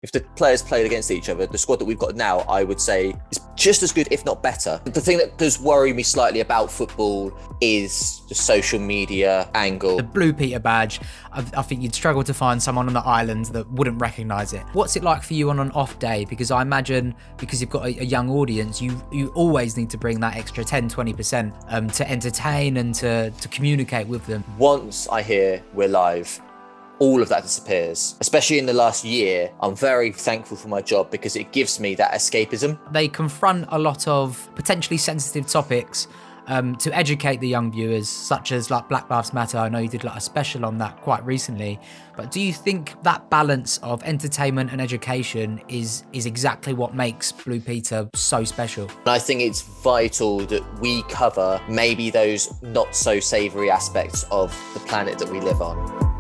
if the players played against each other, the squad that we've got now, I would say is just as good, if not better. The thing that does worry me slightly about football is the social media angle. The Blue Peter badge, I think you'd struggle to find someone on the island that wouldn't recognise it. What's it like for you on an off day? Because I imagine, because you've got a young audience, you always need to bring that extra 10-20% to entertain and to communicate with them. Once I hear we're live, all of that disappears. Especially in the last year, I'm very thankful for my job because it gives me that escapism. They confront a lot of potentially sensitive topics to educate the young viewers, such as like Black Lives Matter. I know you did like a special on that quite recently, but do you think that balance of entertainment and education is exactly what makes Blue Peter so special? I think it's vital that we cover maybe those not so savoury aspects of the planet that we live on.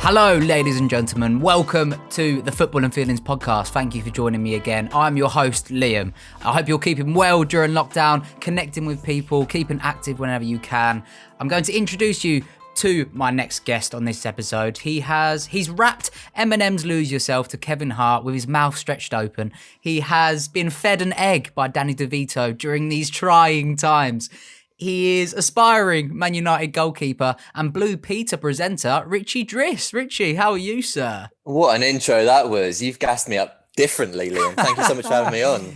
Hello, ladies and gentlemen. Welcome to the Football and Feelings podcast. Thank you for joining me again. I'm your host, Liam. I hope you're keeping well during lockdown, connecting with people, keeping active whenever you can. I'm going to introduce you to my next guest on this episode. He's rapped Eminem's Lose Yourself to Kevin Hart with his mouth stretched open. He has been fed an egg by Danny DeVito during these trying times. He is aspiring Man United goalkeeper and Blue Peter presenter, Richie Driss. Richie, how are you, sir? What an intro that was. You've gassed me up differently, Liam. Thank you so much for having me on.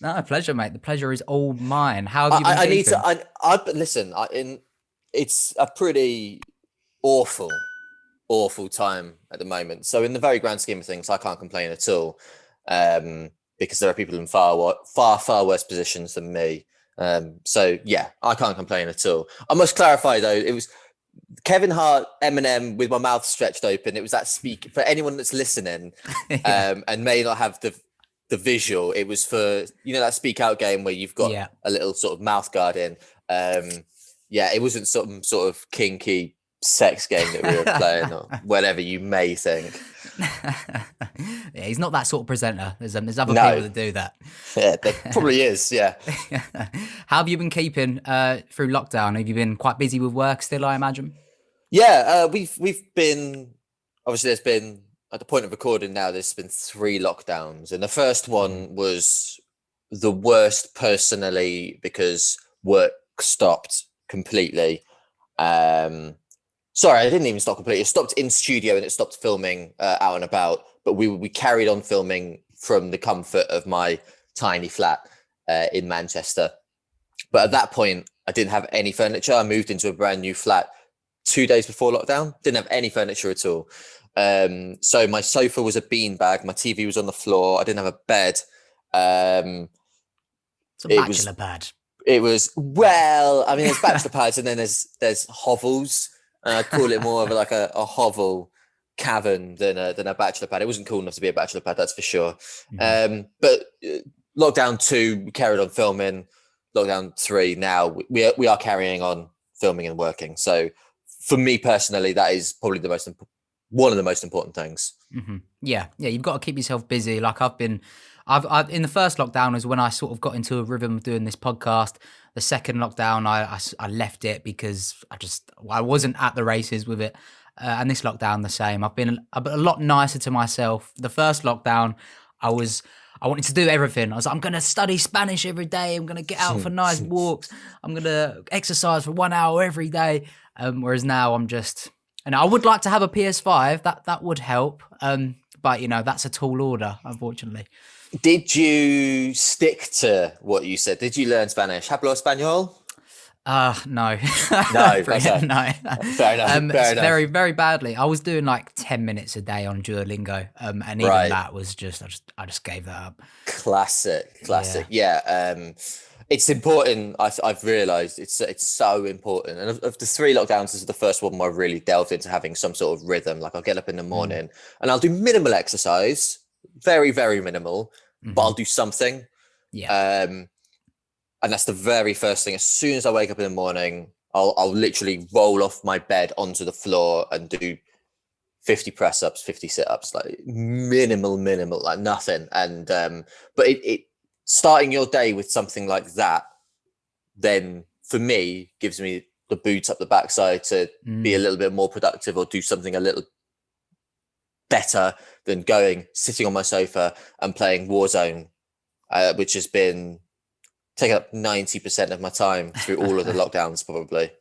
No, pleasure, mate. The pleasure is all mine. How have you been keeping? It's a pretty awful time at the moment. So in the very grand scheme of things, I can't complain at all because there are people in far worse positions than me. So yeah, I can't complain at all. I must clarify though, it was Kevin Hart, Eminem with my mouth stretched open. It was that speak for anyone that's listening and may not have the visual. It was for, that speak out game where you've got a little sort of mouth guard in. It wasn't some sort of kinky sex game that we were playing or whatever you may think. Yeah, he's not that sort of presenter. There's other people that do that. Yeah, there probably is. Yeah. How have you been keeping through lockdown? Have you been quite busy with work still, I imagine? Yeah, we've been, obviously there's been, at the point of recording now, there's been 3 lockdowns. And the first one was the worst personally because work stopped completely. Sorry, I didn't even stop completely. It stopped in studio and it stopped filming out and about. But we carried on filming from the comfort of my tiny flat in Manchester. But at that point, I didn't have any furniture. I moved into a brand new flat 2 days before lockdown. Didn't have any furniture at all. So my sofa was a beanbag. My TV was on the floor. I didn't have a bed. It's a bachelor pad. It was, there's bachelor pads and then there's hovels. And I'd call it more of like a hovel cavern than a bachelor pad. It wasn't cool enough to be a bachelor pad, that's for sure. Mm-hmm. But lockdown 2, we carried on filming. Lockdown 3, now we are carrying on filming and working. So for me personally, that is probably one of the most important things. Mm-hmm. Yeah, you've got to keep yourself busy. Like I've in the first lockdown is when I sort of got into a rhythm of doing this podcast. The second lockdown, I left it because I wasn't at the races with it. And this lockdown, the same. I've been a lot nicer to myself. The first lockdown, I wanted to do everything. I was like, I'm going to study Spanish every day. I'm going to get out for nice walks. I'm going to exercise for 1 hour every day. Whereas now I'm just, and I would like to have a PS5. That would help. But that's a tall order, unfortunately. Did you stick to what you said? Did you learn Spanish? ¿Hablo español? No. No. No. Fair enough. Very, very badly. I was doing like 10 minutes a day on Duolingo. And even that was I just gave that up. Classic. Yeah. It's important. I've realised it's so important. And of the 3 lockdowns, this is the first one where I really delved into having some sort of rhythm. Like I'll get up in the morning and I'll do minimal exercise, very, very minimal, but I'll do something. Yeah. And that's the very first thing. As soon as I wake up in the morning, I'll literally roll off my bed onto the floor and do 50 press ups, 50 sit ups, like minimal, like nothing. And but it starting your day with something like that then for me, gives me the boot up the backside to be a little bit more productive or do something a little better than sitting on my sofa and playing Warzone, which has been taking up 90% of my time through all of the lockdowns, probably.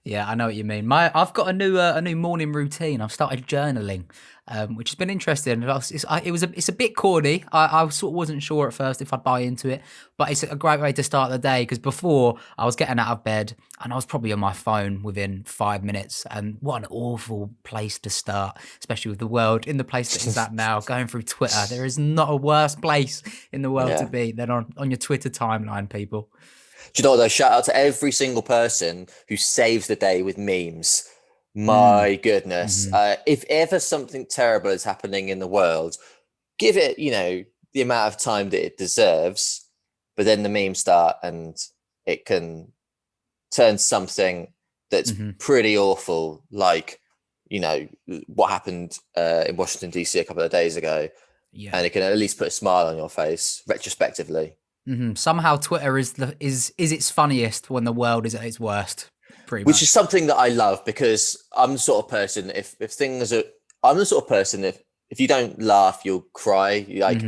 Yeah, I know what you mean. I've got a new morning routine. I've started journaling, which has been interesting. It's a bit corny. I sort of wasn't sure at first if I'd buy into it, but it's a great way to start the day, because before I was getting out of bed and I was probably on my phone within 5 minutes. And what an awful place to start, especially with the world in the place that it's at now. Going through Twitter, there is not a worse place in the world to be than on your Twitter timeline, people. Do you know what, though? Shout out to every single person who saves the day with memes. My goodness. If ever something terrible is happening in the world, give it, the amount of time that it deserves. But then the memes start and it can turn something that's pretty awful, like, what happened in Washington, D.C. a couple of days ago. Yeah. And it can at least put a smile on your face retrospectively. Somehow Twitter is its funniest when the world is at its worst, pretty much. Which is something that I love, because I'm the sort of person, if you don't laugh, you'll cry. Like,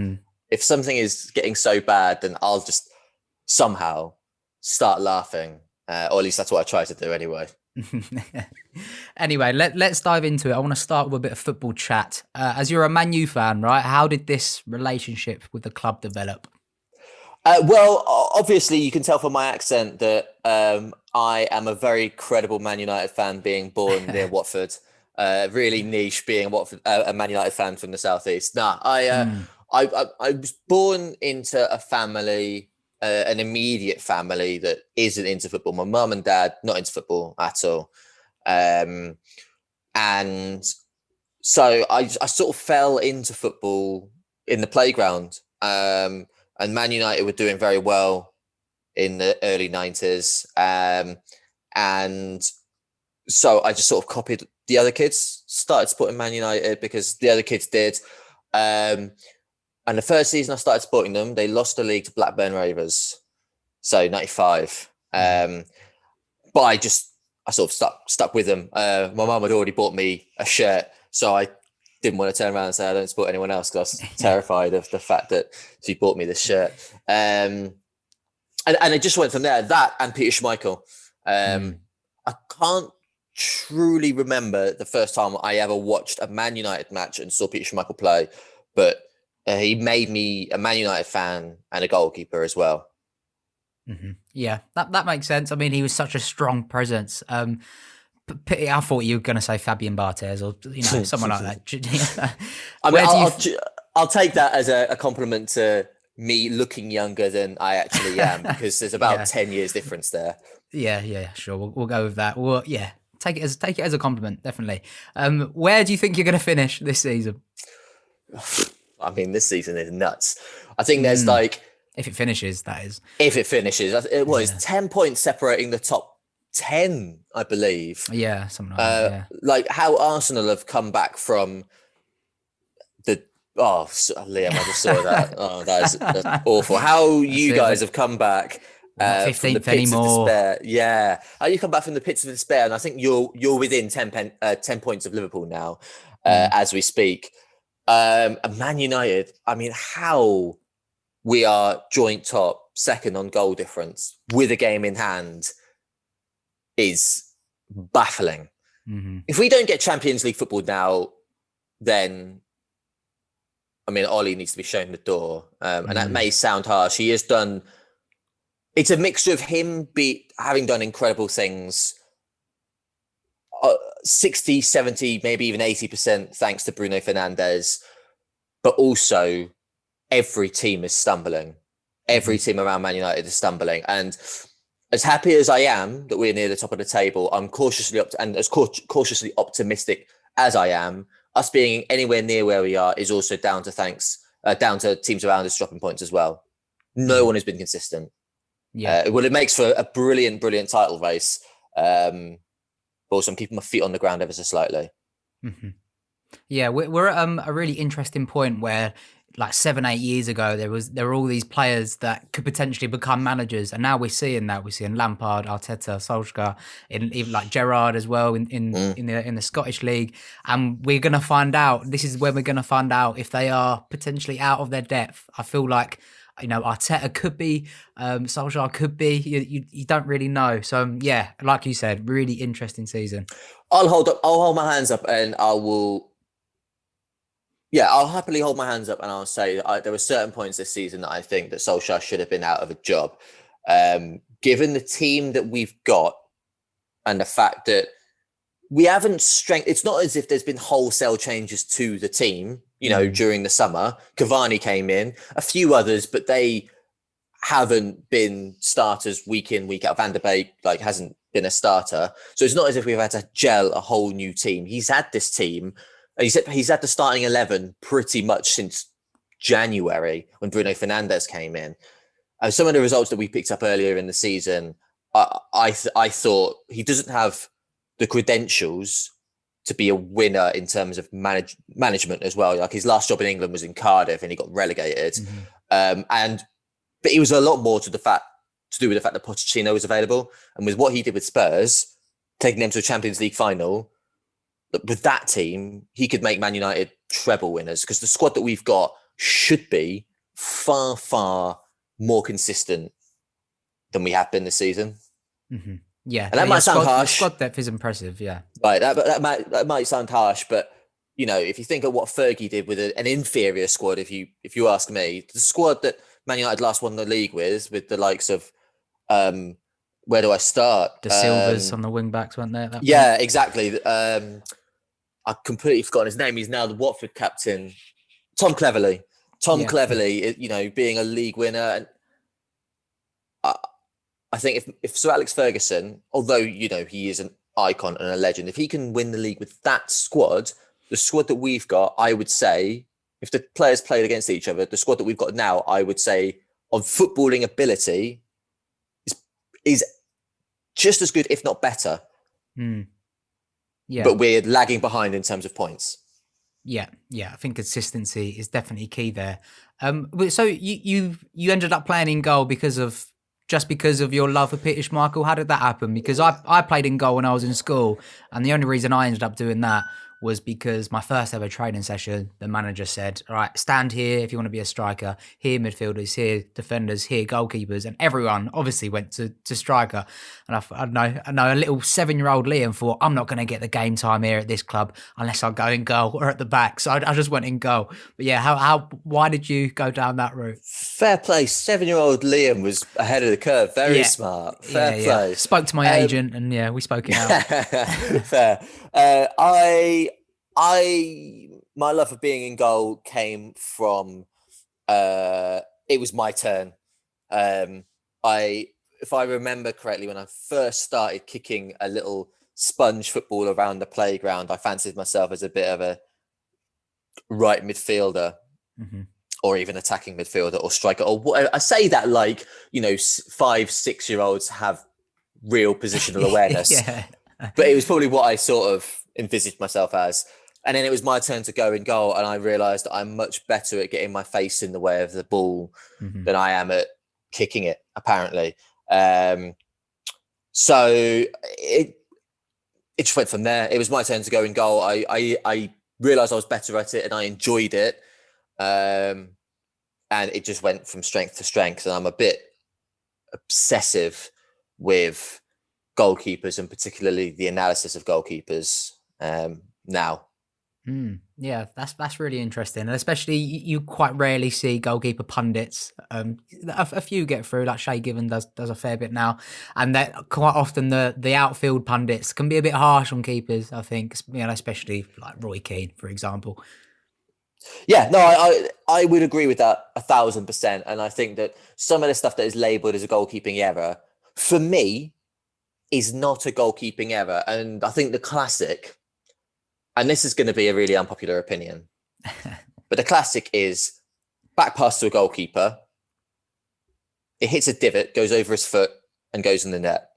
if something is getting so bad, then I'll just somehow start laughing, or at least that's what I try to do anyway. Anyway, let's dive into it. I want to start with a bit of football chat. As you're a Man U fan, right? How did this relationship with the club develop? Well, obviously, you can tell from my accent that I am a very credible Man United fan, being born near Watford. Really niche being a Man United fan from the southeast. I was born into a family, an immediate family that isn't into football. My mum and dad not into football at all, and so I sort of fell into football in the playground. And Man United were doing very well in the early 90s. And so I just sort of copied the other kids, started supporting Man United because the other kids did. And the first season I started supporting them, they lost the league to Blackburn Rovers. So 95. But I sort of stuck with them. My mum had already bought me a shirt, so I didn't want to turn around and say I don't support anyone else, because I was terrified of the fact that she bought me this shirt. And it just went from there. That and Peter Schmeichel. I can't truly remember the first time I ever watched a Man United match and saw Peter Schmeichel play, but he made me a Man United fan and a goalkeeper as well. Yeah, that makes sense. I mean, he was such a strong presence. I thought you were going to say Fabian Barthez or someone like that. I mean, I'll take that as a compliment to me looking younger than I actually am, because there's about 10 years difference there. Yeah, sure. We'll go with that. Well, yeah, take it as a compliment, definitely. Where do you think you're going to finish this season? I mean, this season is nuts. I think there's if it finishes, that is. If it finishes, it's 10 points separating the top 10, I believe. Yeah, something like that. Yeah. Like how Arsenal have come back from Liam, I just saw that. Oh, that's awful. How you guys have come back from the pits anymore. Of despair. Yeah. How you come back from the pits of despair, and I think you're within 10 points of Liverpool now, as we speak. And Man United, I mean, how we are joint top, second on goal difference with a game in hand is baffling. If we don't get Champions League football now, then I mean, Ollie needs to be shown the door. And that may sound harsh. He has done, it's a mixture of him having done incredible things, 60, 70, maybe even 80% thanks to Bruno Fernandes, but also every team is stumbling. Every team around Man United is stumbling. And as happy as I am that we're near the top of the table, I'm cautiously optimistic as I am. Us being anywhere near where we are is also down to teams around us dropping points as well. No one has been consistent. Yeah. Well, it makes for a brilliant title race. But also, I'm keeping my feet on the ground ever so slightly. Yeah, we're at a really interesting point where like 7-8 years ago, there were all these players that could potentially become managers, and now we're seeing Lampard, Arteta, Solskjaer, in even like Gerrard as well in the Scottish League, and we're gonna find out. This is when we're gonna find out if they are potentially out of their depth. I feel like, Arteta could be, Solskjaer could be. You don't really know. So yeah, like you said, really interesting season. I'll hold my hands up, and I will. Yeah, I'll happily hold my hands up, and I'll say there were certain points this season that I think that Solskjaer should have been out of a job. Given the team that we've got and the fact that we haven't it's not as if there's been wholesale changes to the team, during the summer. Cavani came in, a few others, but they haven't been starters week in, week out. Van der Beek hasn't been a starter. So it's not as if we've had to gel a whole new team. He's had this team. He's had the starting 11 pretty much since January when Bruno Fernandes came in. Some of the results that we picked up earlier in the season, I thought he doesn't have the credentials to be a winner in terms of management as well. Like, his last job in England was in Cardiff and he got relegated. But he was a lot more to do with the fact that Pochettino was available, and with what he did with Spurs, taking them to a Champions League final. With that team, he could make Man United treble winners, because the squad that we've got should be far, far more consistent than we have been this season. Mm-hmm. Yeah, and that might sound harsh. Squad depth is impressive. Yeah, right. That might sound harsh, but if you think of what Fergie did with an inferior squad, if you ask me, the squad that Man United last won the league with the likes of, where do I start? The Silvers on the wing backs, weren't there? Yeah, exactly. I've completely forgotten his name. He's now the Watford captain, Tom Cleverley. Cleverley, being a league winner. And I think if Sir Alex Ferguson, although, he is an icon and a legend, if he can win the league with that squad, the squad that we've got, I would say, if the players played against each other, the squad that we've got now, I would say, on footballing ability, is just as good, if not better. Yeah. But we're lagging behind in terms of points. Yeah. I think consistency is definitely key there. So you ended up playing in goal because of your love for Peter Schmeichel. How did that happen? Because I played in goal when I was in school, and the only reason I ended up doing that was because my first ever training session, the manager said, all right, stand here if you want to be a striker, here midfielders, here defenders, here goalkeepers, and everyone obviously went to striker. And I know a little 7-year-old Liam thought, I'm not going to get the game time here at this club unless I go in goal or at the back. So I just went in goal. But yeah, why did you go down that route? Fair play. 7-year-old Liam was ahead of the curve. Very smart. Fair play. Yeah. Spoke to my agent, and we spoke it out. Fair. My love for being in goal came from, it was my turn. If I remember correctly, when I first started kicking a little sponge football around the playground, I fancied myself as a bit of a right midfielder, or even attacking midfielder or striker or whatever. I say that 5-6-year-olds have real positional awareness. But it was probably what I sort of envisaged myself as. And then it was my turn to go in goal, and I realised that I'm much better at getting my face in the way of the ball than I am at kicking it, apparently. So it just went from there. It was my turn to go in goal. I realised I was better at it, and I enjoyed it. And it just went from strength to strength. And I'm a bit obsessive with goalkeepers, and particularly the analysis of goalkeepers now. Yeah, that's really interesting, and especially you quite rarely see goalkeeper pundits. A few get through, like Shay Given does a fair bit now, and that quite often the outfield pundits can be a bit harsh on keepers. I think, especially like Roy Keane, for example. Yeah, no, I would agree with that 1,000%, and I think that some of the stuff that is labelled as a goalkeeping error, for me, is not a goalkeeping error, and I think the classic. And this is going to be a really unpopular opinion, but the classic is back pass to a goalkeeper. It hits a divot, goes over his foot, and goes in the net.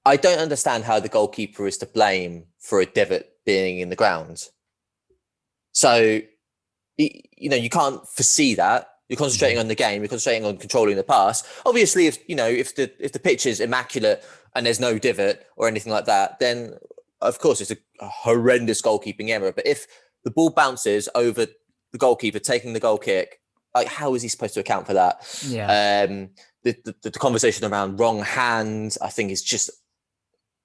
I don't understand how the goalkeeper is to blame for a divot being in the ground. So you can't foresee that. You're concentrating on the game. You're concentrating on controlling the pass. Obviously, if the pitch is immaculate and there's no divot or anything like that, then of course it's a horrendous goalkeeping error. But if the ball bounces over the goalkeeper taking the goal kick, like, how is he supposed to account for that? Yeah. The conversation around wrong hand, I think, is just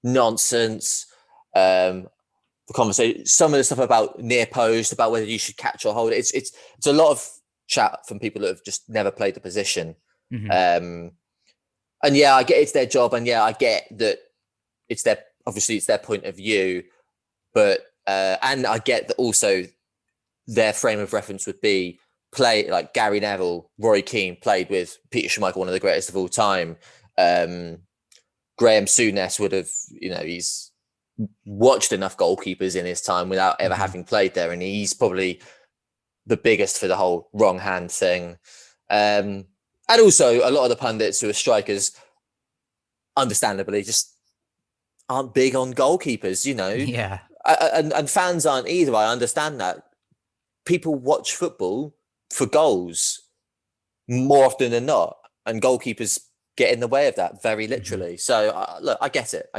nonsense. The conversation, some of the stuff about near post, about whether you should catch or hold it, it's a lot of chat from people that have just never played the position. And yeah, I get it's their job, and yeah, I get that it's their point of view, but and I get that also their frame of reference would be play like Gary Neville, Roy Keane played with Peter Schmeichel, one of the greatest of all time. Graham Souness would have, he's watched enough goalkeepers in his time without ever having played there, and he's probably the biggest for the whole wrong hand thing. And also a lot of the pundits who are strikers, understandably, just aren't big on goalkeepers, Yeah. And fans aren't either. I understand that. People watch football for goals more often than not, and goalkeepers get in the way of that very literally. So look, I get it.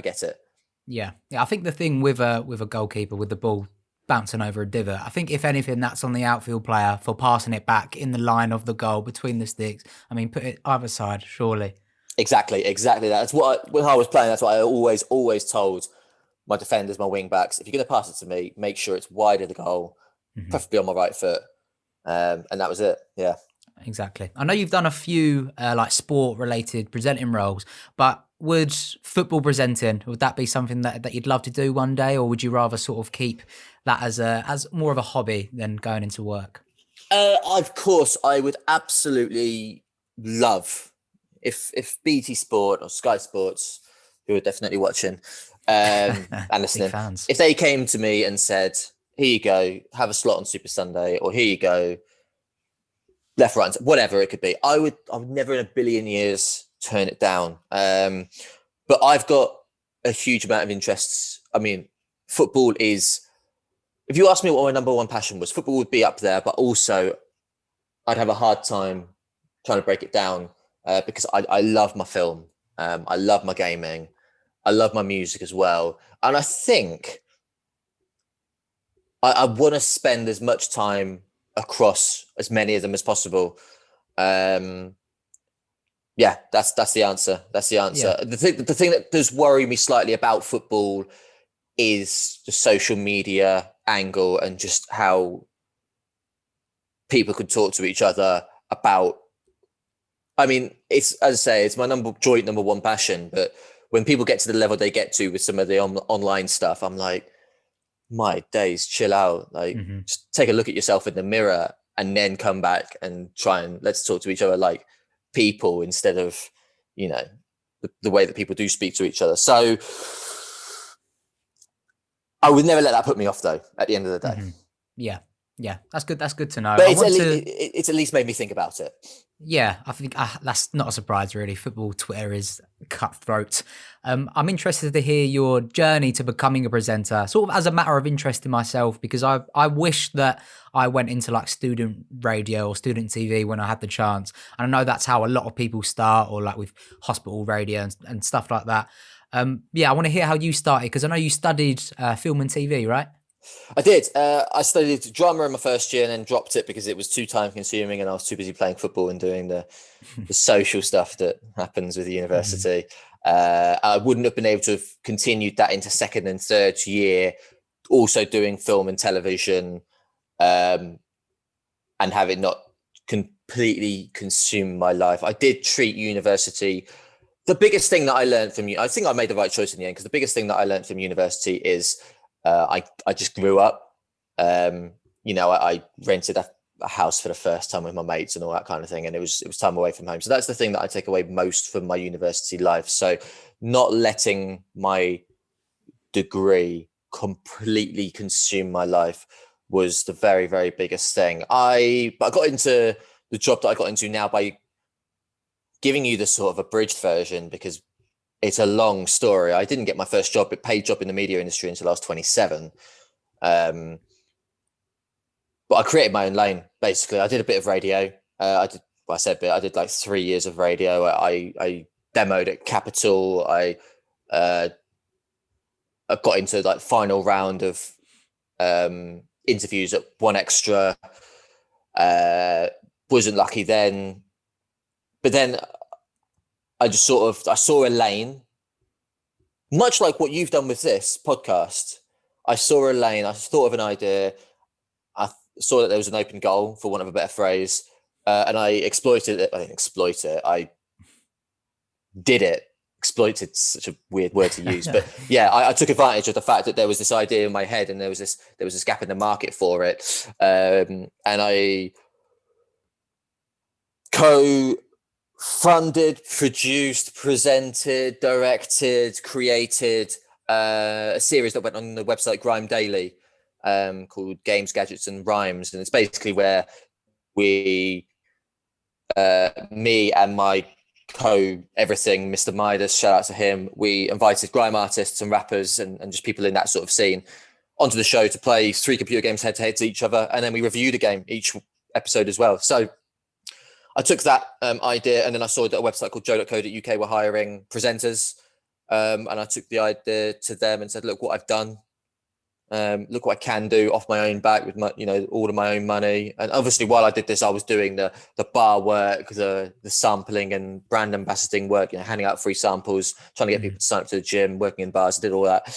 Yeah. I think the thing with a goalkeeper, with the ball bouncing over a divot, I think if anything, that's on the outfield player for passing it back in the line of the goal between the sticks. I mean, put it either side, surely. Exactly. That's when I was playing. That's what I always told my defenders, my wing backs. If you're going to pass it to me, make sure it's wide of the goal, preferably on my right foot. And that was it. Yeah. Exactly. I know you've done a few like sport related presenting roles, but would football presenting, would that be something that you'd love to do one day, or would you rather sort of keep that as more of a hobby than going into work? Of course, I would absolutely love if BT Sport or Sky Sports, who are definitely watching and listening, if they came to me and said, "Here you go, have a slot on Super Sunday," or "Here you go, left, right, whatever it could be," I would never in a billion years turn it down. But I've got a huge amount of interests. I mean, football is, if you ask me what my number one passion was, football would be up there, but also I'd have a hard time trying to break it down because I love my film. I love my gaming. I love my music as well. And I think I want to spend as much time across as many of them as possible. Yeah, that's the answer. Yeah. The thing that does worry me slightly about football is the social media angle and just how people could talk to each other about. I mean, it's, as I say, it's my joint number one passion. But when people get to the level they get to with some of the online stuff, I'm like, my days, chill out. Like, just take a look at yourself in the mirror and then come back and try and let's talk to each other like people instead of, the way that people do speak to each other. So I would never let that put me off, though, at the end of the day. Yeah. That's good. That's good to know. But it's at least made me think about it. Yeah, I think that's not a surprise, really. Football Twitter is cutthroat. I'm interested to hear your journey to becoming a presenter, sort of as a matter of interest in myself, because I wish that I went into like student radio or student TV when I had the chance. And I know that's how a lot of people start, or like with hospital radio and stuff like that. I want to hear how you started, because I know you studied film and TV, right? I did. I studied drama in my first year and then dropped it because it was too time consuming and I was too busy playing football and doing the social stuff that happens with the university. I wouldn't have been able to have continued that into second and third year, also doing film and television, and have it not completely consume my life. I did treat university. The biggest thing that I learned from you, I think I made the right choice in the end, because the biggest thing that I learned from university is I just grew up. I rented a house for the first time with my mates and all that kind of thing, and it was time away from home. So that's the thing that I take away most from my university life. So not letting my degree completely consume my life was the very, very biggest thing. But I got into the job that I got into now by giving you the sort of abridged version, because it's a long story. I didn't get my first paid job in the media industry until I was 27. but I created my own lane. Basically, I did a bit of radio. I did like 3 years of radio. I demoed at Capital. I got into like final round of interviews at One Extra. Wasn't lucky then, but then I saw a lane, much like what you've done with this podcast. I saw a lane. I thought of an idea. I saw that there was an open goal, for want of a better phrase, and I exploited it. I didn't exploit it. I did it. Exploited, such a weird word to use, but yeah, I took advantage of the fact that there was this idea in my head, and there was this gap in the market for it, and I co-funded, produced, presented, directed, created a series that went on the website Grime Daily, called Games, Gadgets and Rhymes, and it's basically where me and my everything, Mr. Midas, shout out to him, we invited grime artists and rappers and just people in that sort of scene onto the show to play 3 computer games head to head to each other, and then we reviewed a game each episode as well. So I took that idea, and then I saw that a website called joe.co.uk were hiring presenters, and I took the idea to them and said, look what I've done, look what I can do off my own back with my, all of my own money. And obviously while I did this, I was doing the bar work, the sampling and brand ambassadoring work, handing out free samples, trying to get people to sign up to the gym, working in bars. I did all that.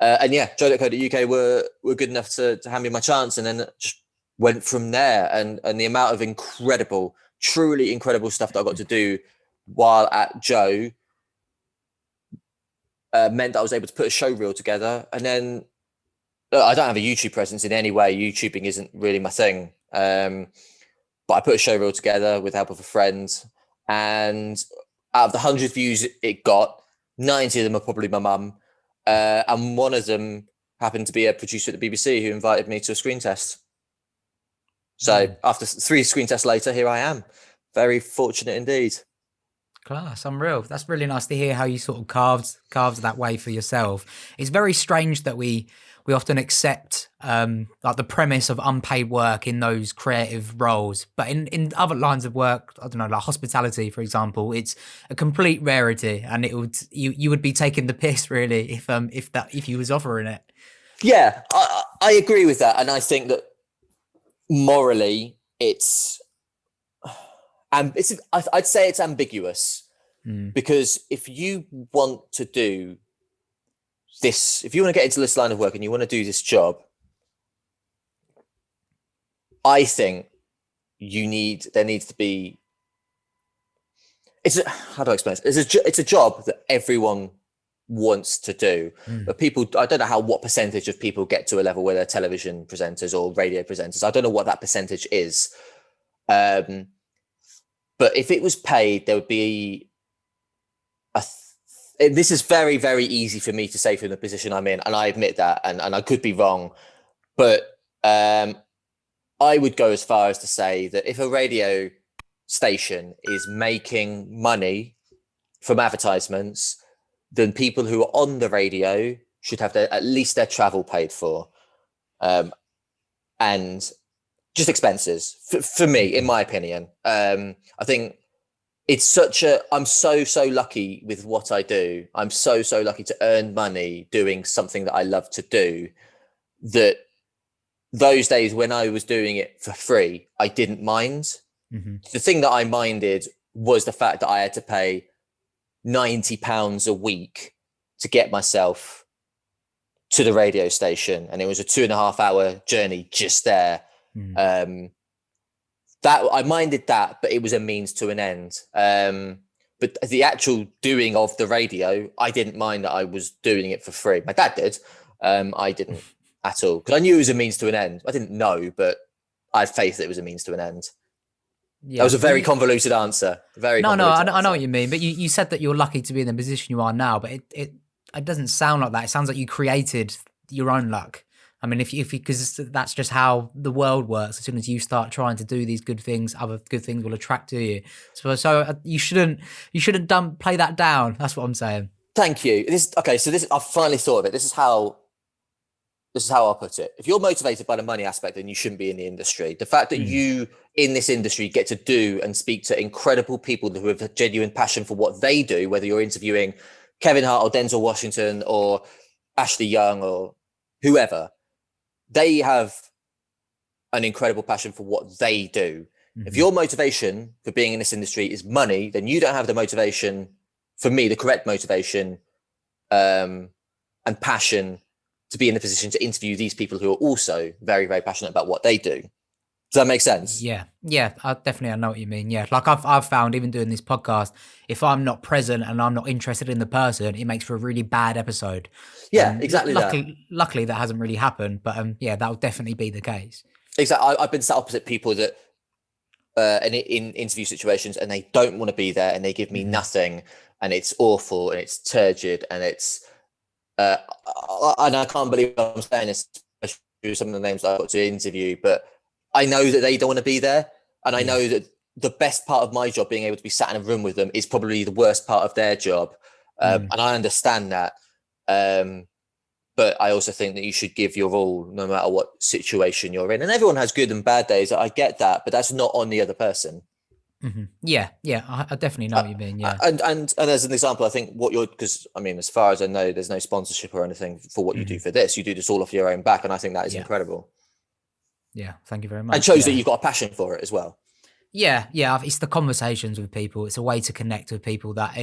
And yeah, joe.co.uk were good enough to hand me my chance, and then just went from there. And the amount of incredible, truly incredible stuff that I got to do while at Joe meant that I was able to put a show reel together. And then I don't have a YouTube presence in any way. YouTubing isn't really my thing. But I put a show reel together with the help of a friend. And out of the 100 views it got, 90 of them are probably my mum. And one of them happened to be a producer at the BBC who invited me to a screen test. So after 3 screen tests later, here I am. Very fortunate indeed. Class, unreal. That's really nice to hear how you sort of carved that way for yourself. It's very strange that we often accept like the premise of unpaid work in those creative roles, but in other lines of work, I don't know, like hospitality, for example, it's a complete rarity, and you would be taking the piss really if you was offering it. Yeah, I agree with that, and I think that morally I'd say it's ambiguous, because if you want to do this, if you want to get into this line of work and you want to do this job, I think there needs to be, how do I explain this? It's a job that everyone wants to do, but people, I don't know what percentage of people get to a level where they're television presenters or radio presenters. I don't know what that percentage is. But if it was paid, there would be this is very, very easy for me to say from the position I'm in, and I admit that, and I could be wrong, but I would go as far as to say that if a radio station is making money from advertisements, then people who are on the radio should have at least their travel paid for, and just expenses. For me, in my opinion, I think it's I'm so lucky with what I do. I'm so lucky to earn money doing something that I love to do, that those days when I was doing it for free, I didn't mind. The thing that I minded was the fact that I had to pay £90 a week to get myself to the radio station, and it was a 2.5 hour journey just there. That I minded that, but it was a means to an end. But the actual doing of the radio, I didn't mind that I was doing it for free. My dad did. I didn't at all, because I knew it was a means to an end. I didn't know, but I had faith that it was a means to an end. Yeah, that was a very convoluted answer. I know what you mean. But you said that you're lucky to be in the position you are now, but it doesn't sound like that. It sounds like you created your own luck. I mean, because that's just how the world works. As soon as you start trying to do these good things, other good things will attract to you. So you shouldn't play that down. That's what I'm saying. Thank you. So I've finally thought of it. This is how this is how I'll put it. If you're motivated by the money aspect, then you shouldn't be in the industry. The fact that you in this industry get to do and speak to incredible people who have a genuine passion for what they do, whether you're interviewing Kevin Hart or Denzel Washington or Ashley Young or whoever, they have an incredible passion for what they do. If your motivation for being in this industry is money, then you don't have the motivation, for me, the correct motivation and passion to be in a position to interview these people who are also very, very passionate about what they do. Does that make sense? Yeah, I know what you mean. Yeah, like I've found, even doing this podcast, if I'm not present and I'm not interested in the person, it makes for a really bad episode. Yeah, exactly. Luckily, that hasn't really happened, but that would definitely be the case. Exactly. I've been sat opposite people that in interview situations, and they don't want to be there, and they give me nothing, and it's awful, and it's turgid, and it's and I can't believe what I'm saying, especially some of the names I've got to interview, but I know that they don't want to be there. And I know that the best part of my job, being able to be sat in a room with them, is probably the worst part of their job. And I understand that. But I also think that you should give your all, no matter what situation you're in. And everyone has good and bad days. I get that, but that's not on the other person. Yeah, I definitely know what you mean. Yeah, and as an example, I think because I mean, as far as I know, there's no sponsorship or anything for what you do for this. You do this all off your own back, and I think that is incredible. Yeah, thank you very much. And shows that you've got a passion for it as well. Yeah, it's the conversations with people. It's a way to connect with people that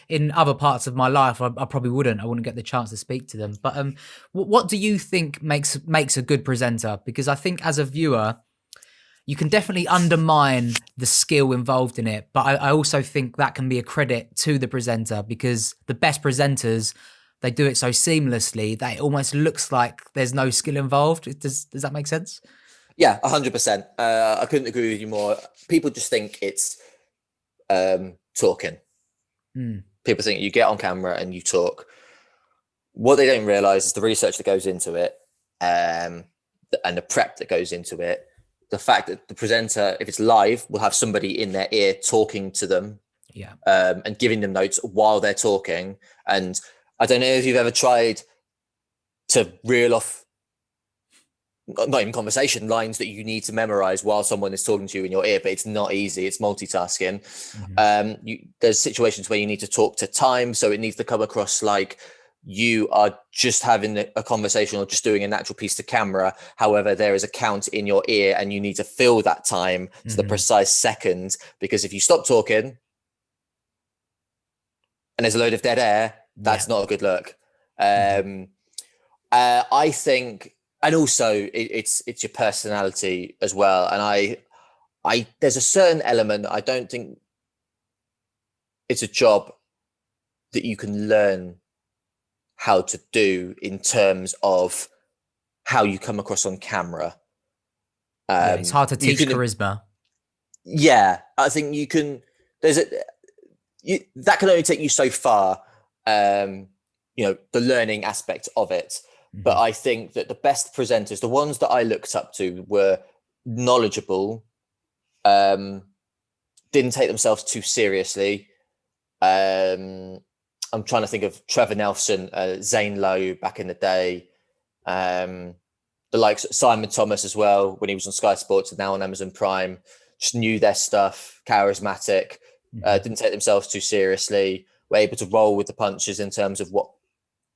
in other parts of my life I probably wouldn't get the chance to speak to them. But what do you think makes a good presenter? Because I think as a viewer, you can definitely undermine the skill involved in it. But I also think that can be a credit to the presenter, because the best presenters, they do it so seamlessly that it almost looks like there's no skill involved. Does that make sense? Yeah, 100%. I couldn't agree with you more. People just think it's talking. People think you get on camera and you talk. What they don't realize is the research that goes into it, and the prep that goes into it. The fact that the presenter, if it's live, will have somebody in their ear talking to them, and giving them notes while they're talking. And I don't know if you've ever tried to reel off, not even conversation, lines that you need to memorize while someone is talking to you in your ear, but it's not easy. It's multitasking. There's situations where you need to talk to time, so it needs to come across like you are just having a conversation or just doing a natural piece to camera. However, there is a count in your ear, and you need to fill that time to the precise second, because if you stop talking and there's a load of dead air, that's not a good look. I think. And also it's your personality as well. And I there's a certain element, I don't think it's a job that you can learn how to do in terms of how you come across on camera. It's hard to teach charisma. Yeah, I think you can, that can only take you so far, the learning aspect of it. But I think that the best presenters, the ones that I looked up to, were knowledgeable, didn't take themselves too seriously. I'm trying to think of Trevor Nelson, Zane Lowe back in the day, the likes of Simon Thomas as well, when he was on Sky Sports and now on Amazon Prime, just knew their stuff, charismatic, didn't take themselves too seriously, were able to roll with the punches in terms of what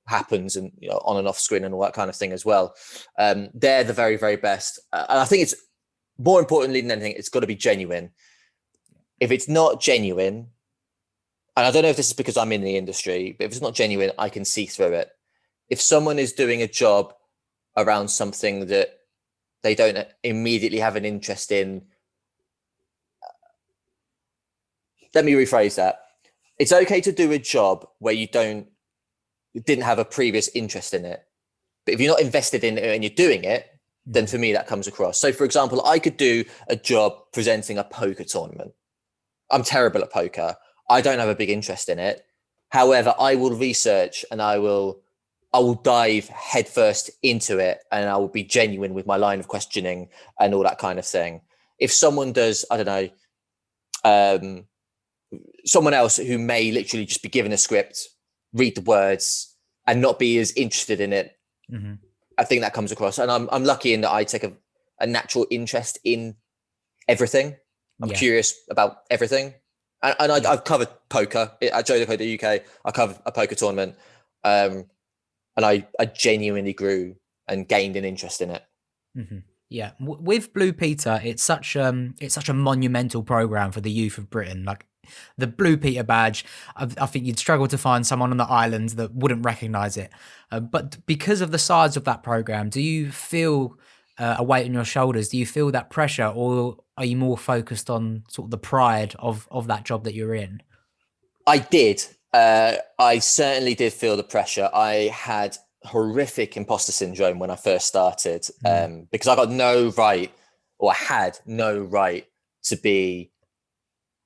happens and on and off screen and all that kind of thing as well. They're the very, very best. And I think it's more importantly than anything, it's got to be genuine. If it's not genuine, and I don't know if this is because I'm in the industry, but if it's not genuine, I can see through it. If someone is doing a job around something that they don't immediately have an interest in, let me rephrase that. It's okay to do a job where you didn't have a previous interest in it. But if you're not invested in it and you're doing it, then for me, that comes across. So for example, I could do a job presenting a poker tournament. I'm terrible at poker. I don't have a big interest in it. However, I will research and I will dive headfirst into it, and I will be genuine with my line of questioning and all that kind of thing. If someone does, I don't know, someone else who may literally just be given a script, read the words and not be as interested in it, I think that comes across, and I'm lucky in that I take a natural interest in everything. I'm curious about everything, and I've covered poker at Joe UK. I covered a poker tournament, and I genuinely grew and gained an interest in it. Mm-hmm. Yeah, with Blue Peter, it's such a monumental program for the youth of Britain. Like the Blue Peter badge, I think you'd struggle to find someone on the island that wouldn't recognise it. But because of the size of that program, do you feel a weight on your shoulders? Do you feel that pressure, or are you more focused on sort of the pride of that job that you're in? I did. I certainly did feel the pressure. I had horrific imposter syndrome when I first started, because I got no right, or I had no right to be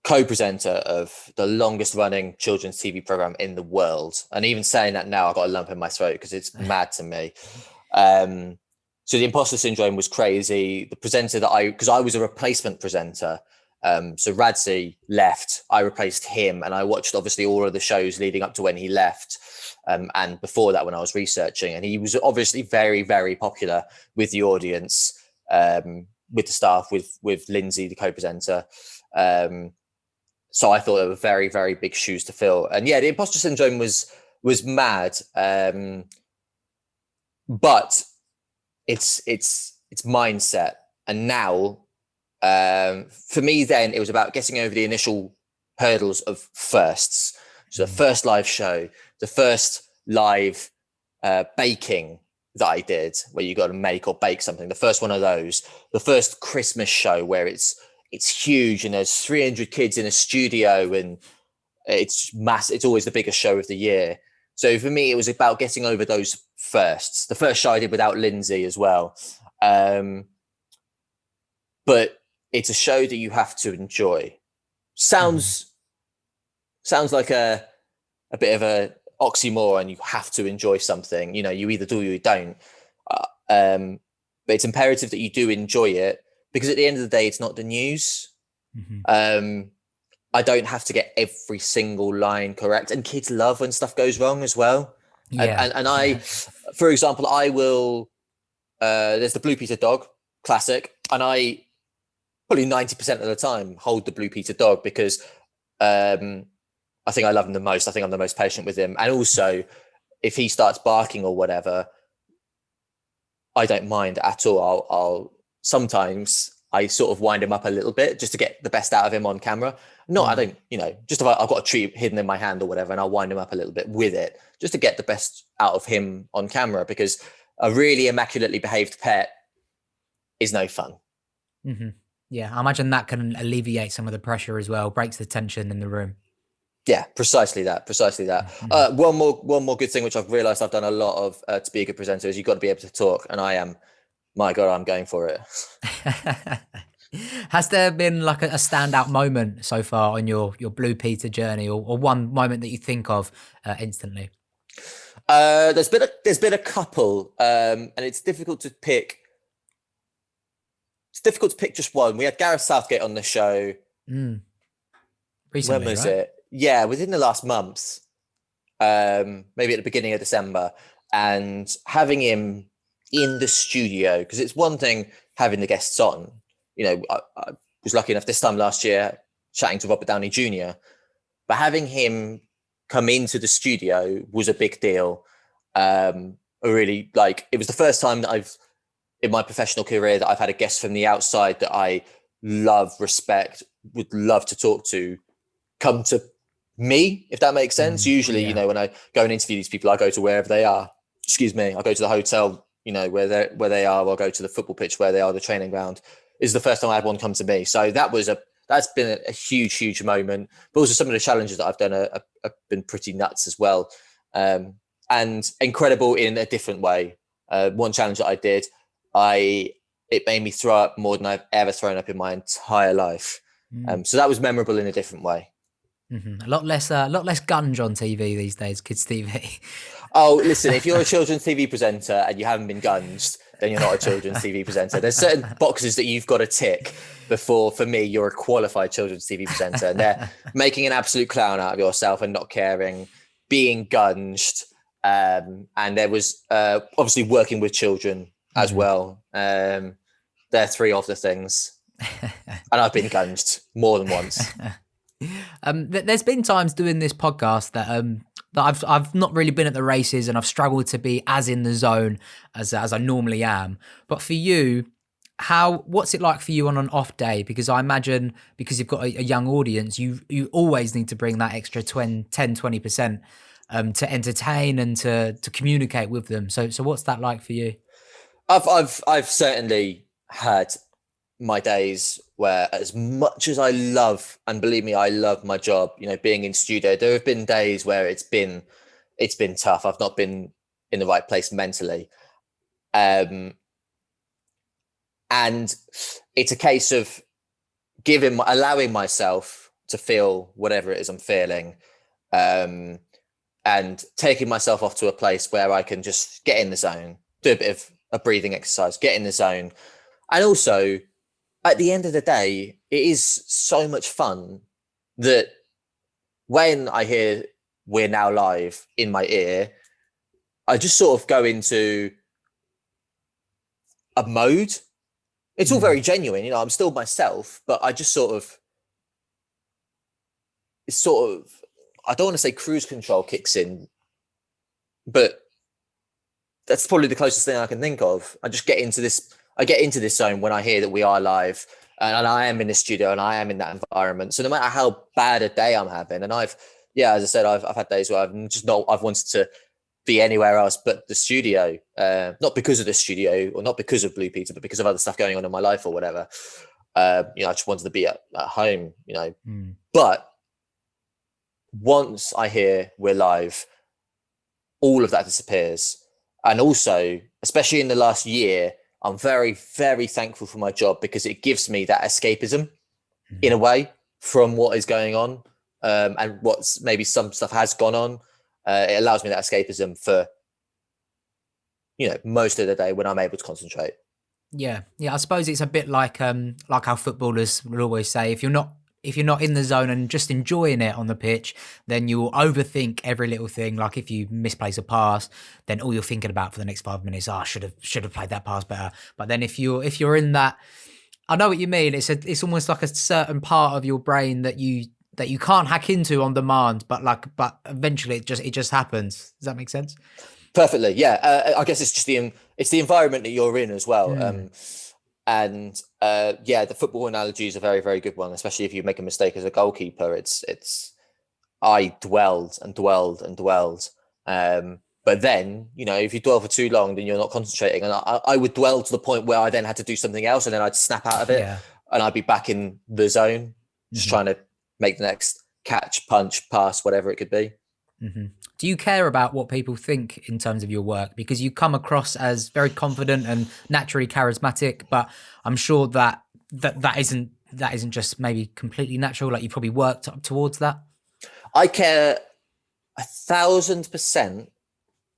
co-presenter of the longest running children's TV program in the world. And even saying that now, I got a lump in my throat because it's mad to me. So the imposter syndrome was crazy. The presenter because I was a replacement presenter. So Radzi left, I replaced him, and I watched obviously all of the shows leading up to when he left. And before that, when I was researching, and he was obviously very, very popular with the audience, with the staff, with Lindsay, the co-presenter. So I thought they were very, very big shoes to fill. And yeah, the imposter syndrome was mad. But it's mindset. And now, for me then, it was about getting over the initial hurdles of firsts. So the first live show, the first live baking that I did, where you got to make or bake something, the first one of those, the first Christmas show where it's huge and there's 300 kids in a studio and it's massive. It's always the biggest show of the year. So for me, it was about getting over those firsts. The first show I did without Lindsay as well. But it's a show that you have to enjoy. Sounds like a bit of a oxymoron. You have to enjoy something. You know, you either do or you don't. But it's imperative that you do enjoy it, because at the end of the day, it's not the news. I don't have to get every single line correct. And kids love when stuff goes wrong as well. Yeah. And I, for example, I will, there's the Blue Peter dog, classic. And I probably 90% of the time hold the Blue Peter dog because I think I love him the most. I think I'm the most patient with him. And also, if he starts barking or whatever, I don't mind at all. I'll sometimes I sort of wind him up a little bit just to get the best out of him on camera. No, I don't, just if I've got a treat hidden in my hand or whatever, and I'll wind him up a little bit with it just to get the best out of him on camera, because a really immaculately behaved pet is no fun. Mm-hmm. Yeah, I imagine that can alleviate some of the pressure as well, breaks the tension in the room. Yeah, precisely that. Mm-hmm. One more good thing, which I've realized I've done a lot of to be a good presenter, is you've got to be able to talk. And I am, my God, I'm going for it. Has there been like a standout moment so far on your Blue Peter journey, or one moment that you think of instantly? There's been a couple, and it's difficult to pick. It's difficult to pick just one. We had Gareth Southgate on the show. Recently, when was right? it? Yeah, within the last month, maybe at the beginning of December, and having him in the studio, because it's one thing having the guests on. I was lucky enough this time last year chatting to Robert Downey Jr., but having him come into the studio was a big deal. It was the first time that in my professional career that I've had a guest from the outside that I love, respect, would love to talk to, come to me, if that makes sense. Usually, when I go and interview these people, I go to wherever they are. I go to the hotel, where they are, or go to the football pitch where they are, the training ground. This is the first time I had one come to me. So that's been a huge, huge moment. But also some of the challenges that I've done have been pretty nuts as well. And incredible in a different way. One challenge that I did, it made me throw up more than I've ever thrown up in my entire life. So that was memorable in a different way. Mm-hmm. A lot less gunge on TV these days, kids TV. Oh, listen, if you're a children's TV presenter and you haven't been gunged, then you're not a children's TV presenter. There's certain boxes that you've got to tick before, for me, you're a qualified children's TV presenter. And they're making an absolute clown out of yourself and not caring, being gunged, And there was obviously working with children as well. They're three of the things. And I've been gunged more than once. There's been times doing this podcast that I've not really been at the races, and I've struggled to be as in the zone as I normally am. But for you, what's it like for you on an off day? Because I imagine, because you've got a young audience, you always need to bring that extra 10-20% to entertain and to communicate with them. So what's that like for you? I've certainly had my days where, as much as I love, and believe me, I love my job, being in studio, there have been days where it's been tough. I've not been in the right place mentally. And it's a case of allowing myself to feel whatever it is I'm feeling, and taking myself off to a place where I can just get in the zone, do a bit of a breathing exercise, get in the zone. And also, at the end of the day, it is so much fun that when I hear "We're now live" in my ear, I just sort of go into a mode. It's all very genuine, I'm still myself, but I just I don't want to say cruise control kicks in, but that's probably the closest thing I can think of. I get into this zone when I hear that we are live, and I am in the studio and I am in that environment. So no matter how bad a day I'm having, and as I said, I've had days where I've wanted to be anywhere else but the studio, not because of the studio or not because of Blue Peter, but because of other stuff going on in my life or whatever. I just wanted to be at home, But once I hear we're live, all of that disappears. And also, especially in the last year, I'm very, very thankful for my job, because it gives me that escapism in a way from what is going on, and what's maybe some stuff has gone on. It allows me that escapism for, most of the day when I'm able to concentrate. Yeah. I suppose it's a bit like how footballers will always say, if you're not in the zone and just enjoying it on the pitch, then you'll overthink every little thing. Like if you misplace a pass, then all you're thinking about for the next 5 minutes, I should have played that pass better. But then if you're in that, I know what you mean. It's almost like a certain part of your brain that you can't hack into on demand, but eventually it just happens. Does that make sense? Perfectly. Yeah. I guess it's just the environment that you're in as well. The football analogy is a very, very good one, especially if you make a mistake as a goalkeeper. I dwelled and dwelled and dwelled. But then, if you dwell for too long, then you're not concentrating. And I would dwell to the point where I then had to do something else, and then I'd snap out of it, and I'd be back in the zone, just trying to make the next catch, punch, pass, whatever it could be. Do you care about what people think in terms of your work? Because you come across as very confident and naturally charismatic, but I'm sure that isn't just maybe completely natural. Like you probably worked up towards that. I care 1,000%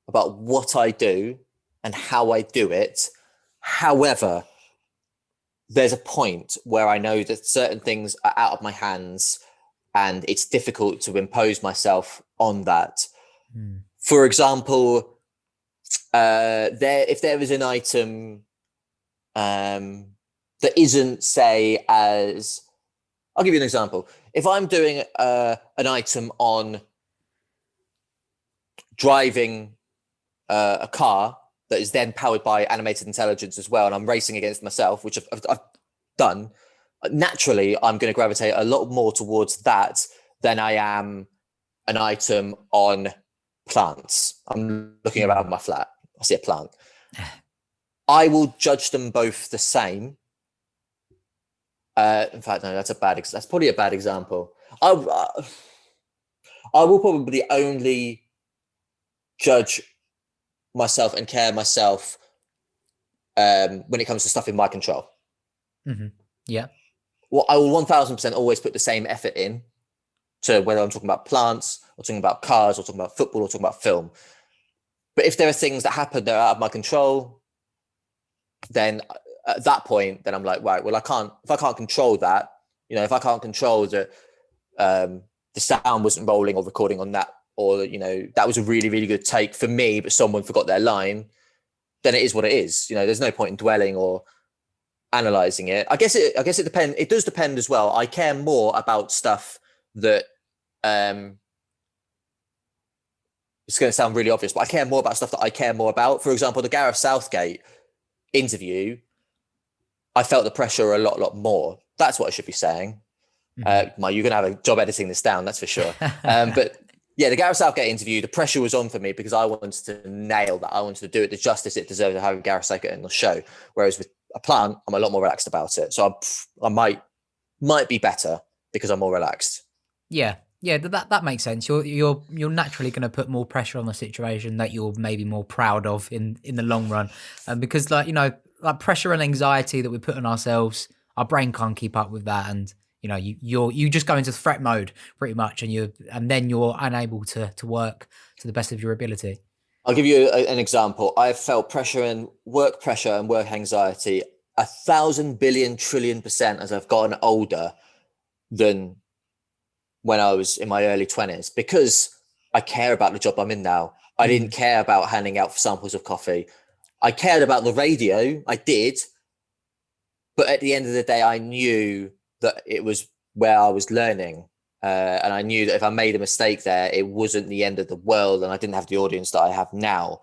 about what I do and how I do it. However, there's a point where I know that certain things are out of my hands, and it's difficult to impose myself on that. For example, if there is an item that isn't, say, as... I'll give you an example. If I'm doing an item on driving a car that is then powered by animated intelligence as well, and I'm racing against myself, which I've done, naturally, I'm going to gravitate a lot more towards that than I am an item on plants. I'm looking around my flat, I see a plant. I will judge them both the same. In fact, no, that's probably a bad example. I will probably only judge myself and care myself when it comes to stuff in my control. Yeah. Well, I will 1,000% always put the same effort in to whether I'm talking about plants or talking about cars or talking about football or talking about film. But if there are things that happen that are out of my control, then at that point, then I'm like, right, well, if I can't control that, if I can't control that the sound wasn't rolling or recording on that or, you know, that was a really, really good take for me, but someone forgot their line, then it is what it is. You know, there's no point in dwelling or analyzing it. I guess it depends. It does depend as well. I care more about stuff that, it's going to sound really obvious, but I care more about stuff that I care more about. For example, the Gareth Southgate interview, I felt the pressure a lot more. That's what I should be saying. You're going to have a job editing this down, that's for sure. But yeah, the Gareth Southgate interview, the pressure was on for me because I wanted to nail that. I wanted to do it the justice it deserved to have Gareth Southgate in the show. Whereas with a plant, I'm a lot more relaxed about it. So I might be better because I'm more relaxed. Yeah. Yeah, that makes sense. You're naturally going to put more pressure on the situation that you're maybe more proud of in the long run, because like, you know, like pressure and anxiety that we put on ourselves, our brain can't keep up with that, and you know, you just go into threat mode pretty much, and then you're unable to work to the best of your ability. I'll give you an example. I've felt pressure and work anxiety 1,000 billion trillion % as I've gotten older than when I was in my early 20s, because I care about the job I'm in now. I didn't care about handing out samples of coffee. I cared about the radio. I did. But at the end of the day, I knew that it was where I was learning. And I knew that if I made a mistake there, it wasn't the end of the world, and I didn't have the audience that I have now.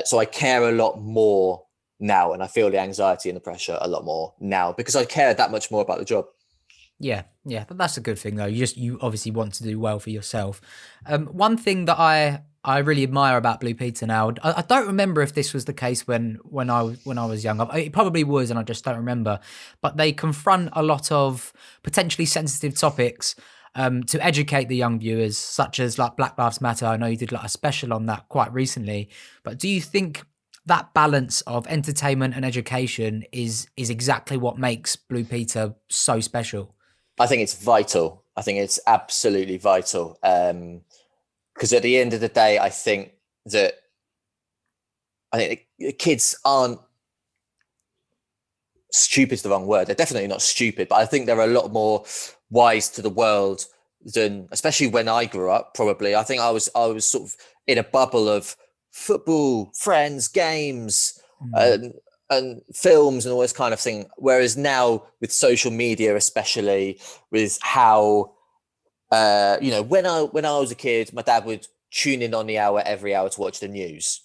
So I care a lot more now, and I feel the anxiety and the pressure a lot more now because I care that much more about the job. Yeah, but that's a good thing though. You obviously want to do well for yourself. One thing that I really admire about Blue Peter now, I don't remember if this was the case when I was young. It probably was, and I just don't remember. But they confront a lot of potentially sensitive topics to educate the young viewers, such as like Black Lives Matter. I know you did like a special on that quite recently. But do you think that balance of entertainment and education is exactly what makes Blue Peter so special? I think it's vital. I think it's absolutely vital. Because at the end of the day, I think the kids aren't stupid is the wrong word. They're definitely not stupid, but I think they're a lot more wise to the world than, especially when I grew up, probably. I think I was sort of in a bubble of football, friends, games, and films and all this kind of thing. Whereas now with social media, especially with how, you know, when I was a kid, my dad would tune in on the hour every hour to watch the news.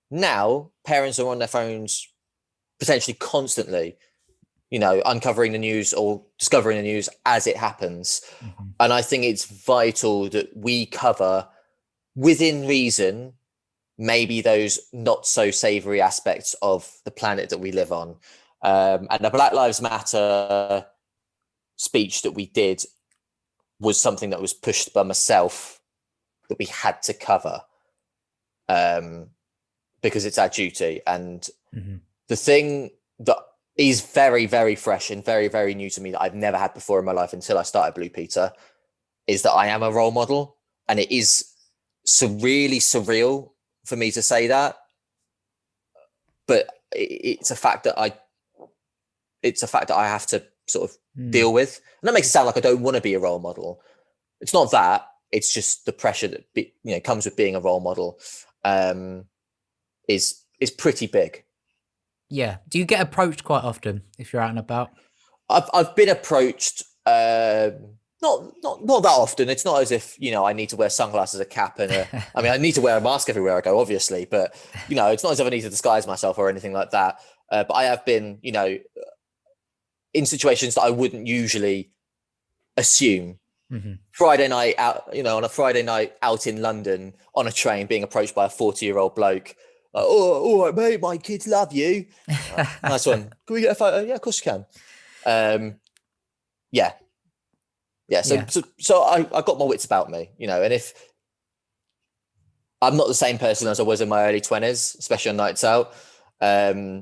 Now parents are on their phones potentially constantly, you know, uncovering the news or discovering the news as it happens. And I think it's vital that we cover, within reason, maybe those not so savory aspects of the planet that we live on. And the Black Lives Matter speech that we did was something that was pushed by myself that we had to cover, because it's our duty. And the thing that is very, very fresh and very, very new to me that I've never had before in my life until I started Blue Peter is that I am a role model. And it is really surreal for me to say that, but it's a fact that I have to sort of deal with. And that makes it sound like I don't want to be a role model. It's not that. It's just the pressure that comes with being a role model is pretty big. Yeah. Do you get approached quite often if you're out and about? I've been approached, not that often. It's not as if, you know, I need to wear sunglasses, a cap, and I mean, I need to wear a mask everywhere I go, obviously, but you know, it's not as if I need to disguise myself or anything like that. But I have been, you know, in situations that I wouldn't usually assume. Friday night out, you know, on a Friday night out in London on a train, being approached by a 40-year-old bloke. Oh, all right, mate, my kids love you. Nice one. Can we get a photo? Yeah, of course you can. Yeah. So I got my wits about me, you know, and if I'm not the same person as I was in my early 20s, especially on nights out, I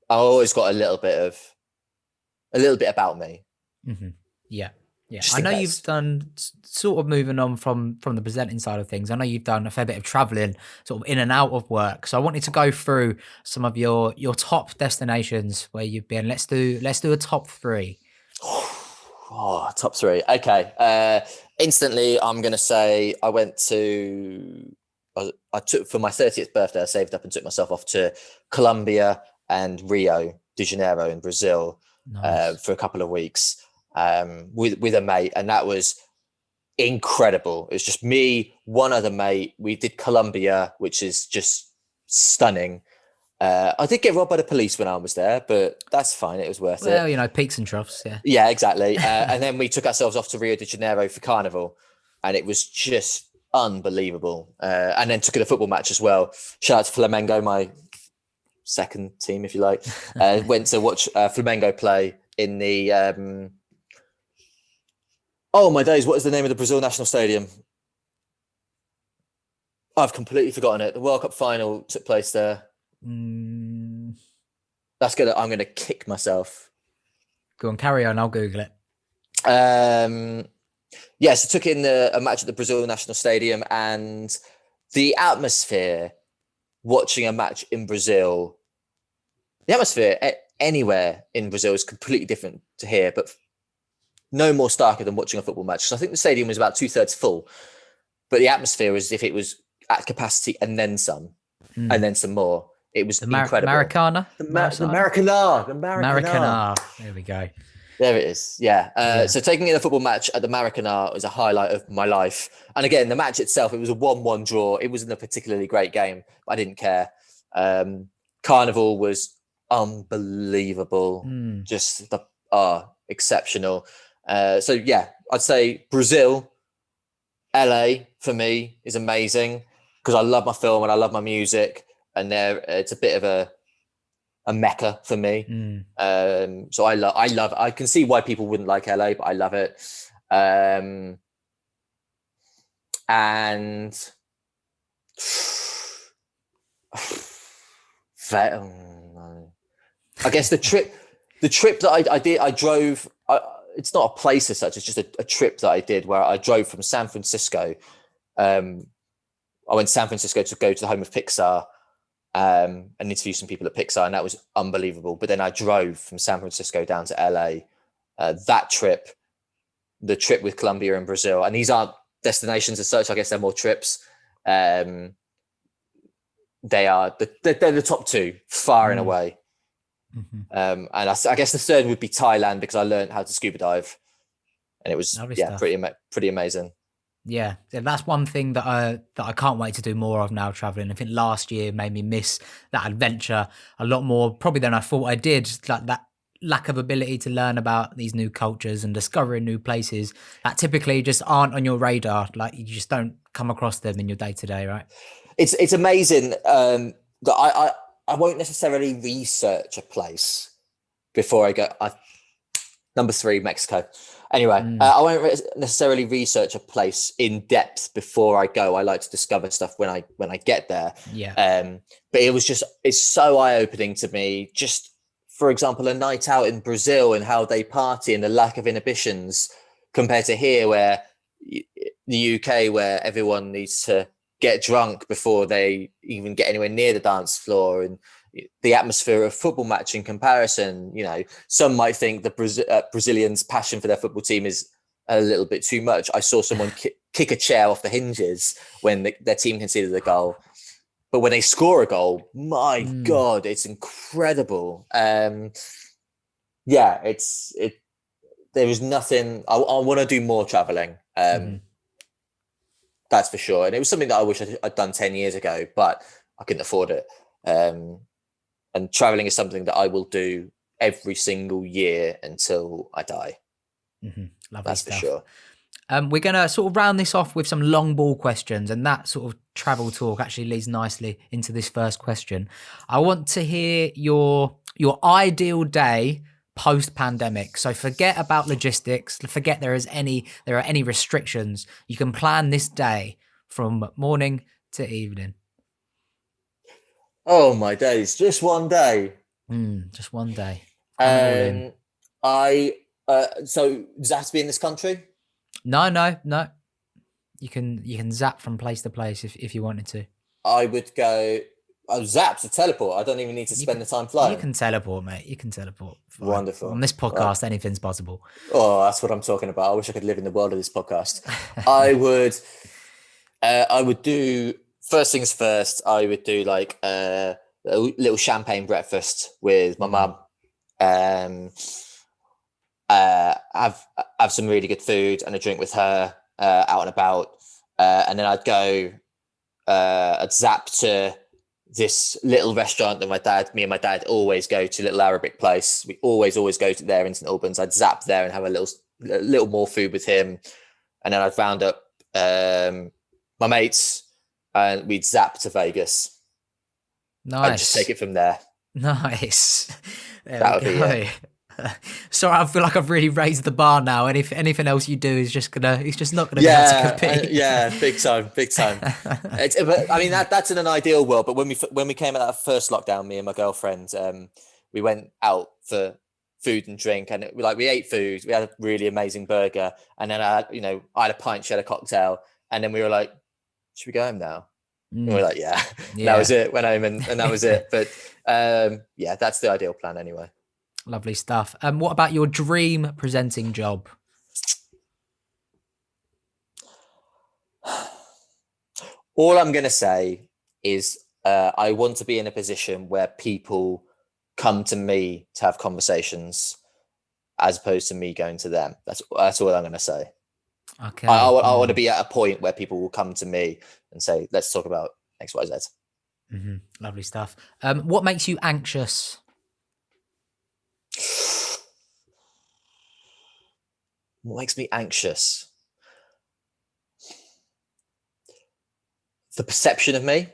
always got a little bit about me. Yeah. I know you've done, sort of moving on from the presenting side of things, I know you've done a fair bit of traveling sort of in and out of work. So I wanted to go through some of your top destinations where you've been. Let's do a top 3. Oh, top 3. Okay. Instantly, I'm going to say I went to, I took for my 30th birthday, I saved up and took myself off to Colombia and Rio de Janeiro in Brazil Nice. for a couple of weeks with a mate. And that was incredible. It was just me, one other mate. We did Colombia, which is just stunning. I did get robbed by the police when I was there, but that's fine. It was worth it. Well, you know, peaks and troughs. Yeah. Yeah, exactly. And then we took ourselves off to Rio de Janeiro for Carnival, and it was just unbelievable. And then took in a football match as well. Shout out to Flamengo, my second team, if you like. Went to watch Flamengo play in the. Oh my days! What is the name of the Brazil national stadium? I've completely forgotten it. The World Cup final took place there. That's gonna. I'm gonna kick myself. Go on, carry on. I'll Google it. Yes, I took in a match at the Brazil National Stadium, and the atmosphere watching a match in Brazil, the atmosphere anywhere in Brazil is completely different to here, but no more starker than watching a football match. So I think the stadium was about 2/3 full, but the atmosphere was as if it was at capacity and then some, and then some more. It was incredible. Maracana? The Maracana. There we go. There it is. Yeah. So taking in a football match at the Maracana was a highlight of my life. And again, the match itself, it was a 1-1 draw. It wasn't a particularly great game, but I didn't care. Carnival was unbelievable. Just exceptional. So yeah, I'd say Brazil, LA for me is amazing because I love my film and I love my music. And it's a bit of a mecca for me. So I love I can see why people wouldn't like LA, but I love it. And I guess the trip that I did, I drove, it's not a place as such, it's just a trip that I did where I drove from San Francisco. I went to San Francisco to go to the home of Pixar and interview some people at Pixar, and that was unbelievable. But then I drove from San Francisco down to LA. That trip, the trip with Colombia and Brazil, and these aren't destinations as such. I guess they're more trips. They are they're the top two, far and away. And I guess the third would be Thailand because I learned how to scuba dive, and it was pretty amazing. Yeah, that's one thing that I can't wait to do more of now traveling. I think last year made me miss that adventure a lot more probably than I thought I did. Like that lack of ability to learn about these new cultures and discovering new places that typically just aren't on your radar. Like you just don't come across them in your day to day, right? It's amazing that I won't necessarily research a place before I go. Number 3, Mexico. Anyway, I won't necessarily research a place in depth before I go. I like to discover stuff when I get there. Yeah. But it's so eye-opening to me. Just, for example, a night out in Brazil and how they party and the lack of inhibitions compared to here, where the UK, where everyone needs to get drunk before they even get anywhere near the dance floor, and the atmosphere of football match in comparison. You know, some might think the Brazilians' passion for their football team is a little bit too much. I saw someone kick a chair off the hinges when their team conceded a goal. But when they score a goal, my God, it's incredible. There is nothing. I want to do more traveling. That's for sure. And it was something that I wish I'd done 10 years ago, but I couldn't afford it. And traveling is something that I will do every single year until I die. That's for sure. We're going to sort of round this off with some long ball questions, and that sort of travel talk actually leads nicely into this first question. I want to hear your ideal day post-pandemic. So forget about logistics, forget there are any restrictions. You can plan this day from morning to evening. Oh my days, just one day. Just one day. So does that have to be in this country? No. You can zap from place to place if you wanted to. I would go I zapped to teleport. I don't even need to spend the time flying. You can teleport, mate. You can teleport. Fine. Wonderful. On this podcast, anything's possible. Oh, that's what I'm talking about. I wish I could live in the world of this podcast. I would do, first things first, I would do like a little champagne breakfast with my mum. Have some really good food and a drink with her out and about. And then I'd zap to this little restaurant that me and my dad always go to, little Arabic place. We always go to there in St Albans. I'd zap there and have a little more food with him. And then I'd round up my mates and we'd zap to Vegas. Nice. And just take it from there. Nice. That would be it. Sorry, I feel like I've really raised the bar now, and if anything else you do is just not gonna be able to compete. Big time. But I mean, that's in an ideal world. But when we came out of that first lockdown, me and my girlfriend, we went out for food and drink, and we ate food. We had a really amazing burger, and then I had a pint, she had a cocktail, and then we were like, should we go home now? And we were like, yeah. That was it. Went home and that was it. But that's the ideal plan anyway. Lovely stuff. What about your dream presenting job? All I'm going to say is I want to be in a position where people come to me to have conversations as opposed to me going to them. That's all I'm going to say. Okay. I want to be at a point where people will come to me and say, let's talk about X, Y, Z. Mm-hmm. Lovely stuff. What makes you anxious? What makes me anxious? The perception of me,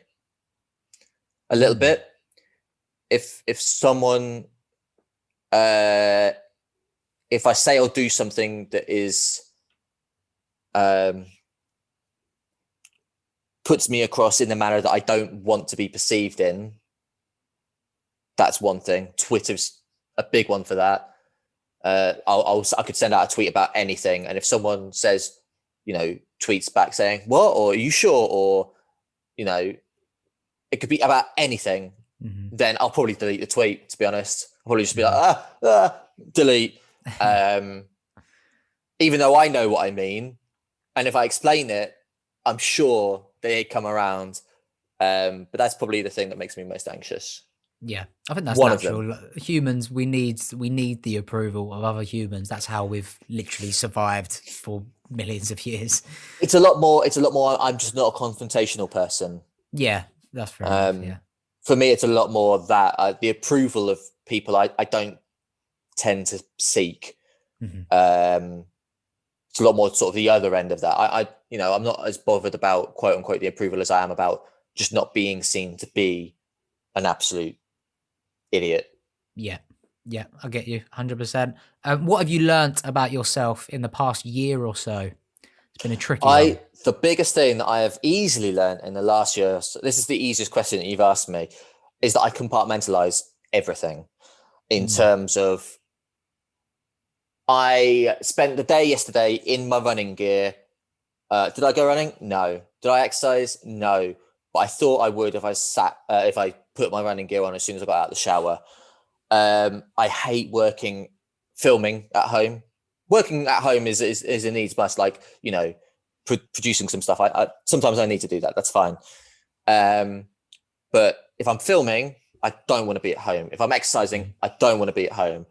a little bit. If someone, if I say or do something that is, puts me across in the manner that I don't want to be perceived in, that's one thing. Twitter's a big one for that. I could send out a tweet about anything, and if someone says, tweets back saying what, or are you sure, or it could be about anything, then I'll probably delete the tweet. To be honest, I'll probably just be like delete, even though I know what I mean, and if I explain it, I'm sure they come around. But that's probably the thing that makes me most anxious. Yeah, I think that's natural. Humans, we need the approval of other humans. That's how we've literally survived for millions of years. It's a lot more. I'm just not a confrontational person. Yeah, that's fair enough. Yeah. For me, it's a lot more of that. The approval of people, I don't tend to seek. It's a lot more sort of the other end of that. I'm not as bothered about quote unquote the approval as I am about just not being seen to be an absolute idiot. Yeah, I get you 100%. What have you learnt about yourself in the past year or so? It's been a tricky one. The biggest thing that I have easily learnt in the last year, so this is the easiest question that you've asked me, is that I compartmentalize everything in terms of, I spent the day yesterday in my running gear. Did I go running? No. Did I exercise? No. But I thought I would if I put my running gear on as soon as I got out of the shower. I hate filming at home. Working at home is a needs must, producing some stuff. Sometimes I need to do that. That's fine. But if I'm filming, I don't want to be at home. If I'm exercising, I don't want to be at home.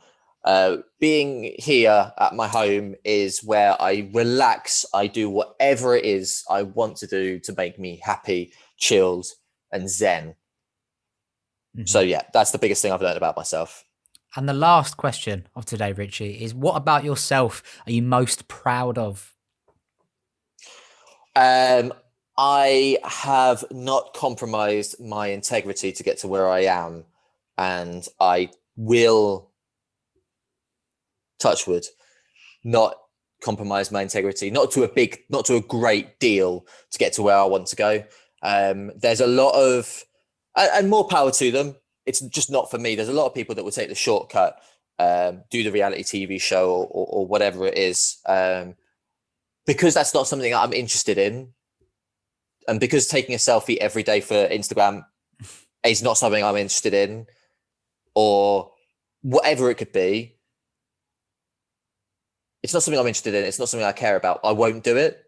Being here at my home is where I relax. I do whatever it is I want to do to make me happy, chilled, and zen. So yeah, that's the biggest thing I've learned about myself. And the last question of today, Richie, is what about yourself are you most proud of? I have not compromised my integrity to get to where I am, and I will, touch wood, not compromise my integrity, not to a great deal to get to where I want to go. There's a lot of, and more power to them. It's just not for me. There's a lot of people that will take the shortcut, do the reality TV show or whatever it is, because that's not something I'm interested in. And because taking a selfie every day for Instagram it's not something I'm interested in, or whatever it could be. It's not something I'm interested in. It's not something I care about. I won't do it.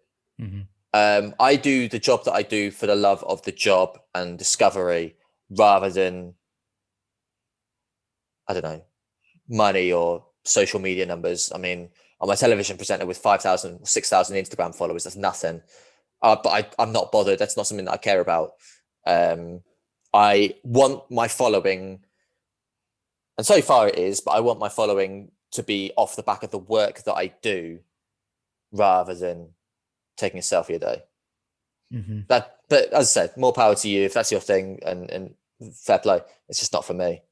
I do the job that I do for the love of the job and discovery, rather than, I don't know, money or social media numbers. I mean, I'm a television presenter with 5,000, 6,000 Instagram followers. That's nothing. But I'm not bothered. That's not something that I care about. I want my following, and so far it is, but I want my following to be off the back of the work that I do, rather than taking a selfie a day. But as I said, more power to you if that's your thing, and fair play. It's just not for me.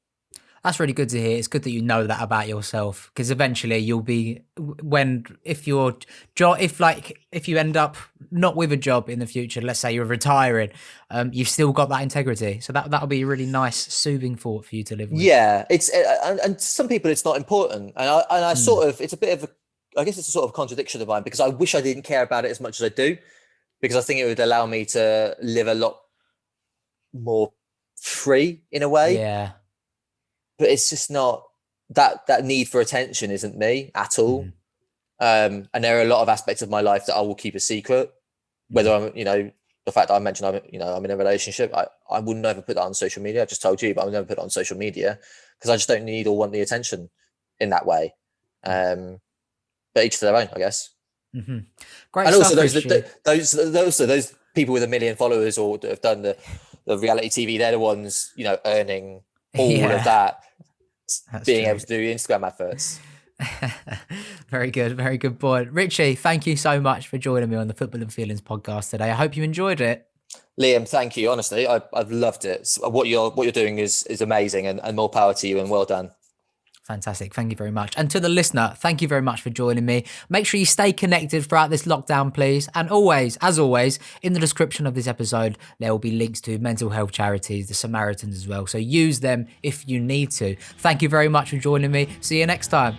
That's really good to hear. It's good that you know that about yourself, because eventually you'll be, if you end up not with a job in the future, let's say you're retiring, you've still got that integrity. So that'll be a really nice, soothing thought for you to live with. Yeah, it's and to some people it's not important, and I sort of, it's a bit of I guess it's a sort of contradiction of mine, because I wish I didn't care about it as much as I do, because I think it would allow me to live a lot more free in a way. Yeah. But it's just not, that need for attention isn't me at all. And there are a lot of aspects of my life that I will keep a secret, whether I'm, the fact that I mentioned I'm in a relationship, I would never put that on social media. I just told you, but I would never put it on social media, because I just don't need or want the attention in that way. But each to their own, I guess. Great. And also those people with 1 million followers, or that have done the reality TV, they're the ones, earning all of that. That's being able to do Instagram adverts. Very good point. Richie, thank you so much for joining me on the Football and Feelings podcast today. I hope you enjoyed it. Liam, thank you. Honestly, I've loved it. What you're doing is amazing, and more power to you, and well done. Fantastic. Thank you very much. And to the listener, thank you very much for joining me. Make sure you stay connected throughout this lockdown, please. And always, as always, in the description of this episode, there will be links to mental health charities, the Samaritans as well. So use them if you need to. Thank you very much for joining me. See you next time.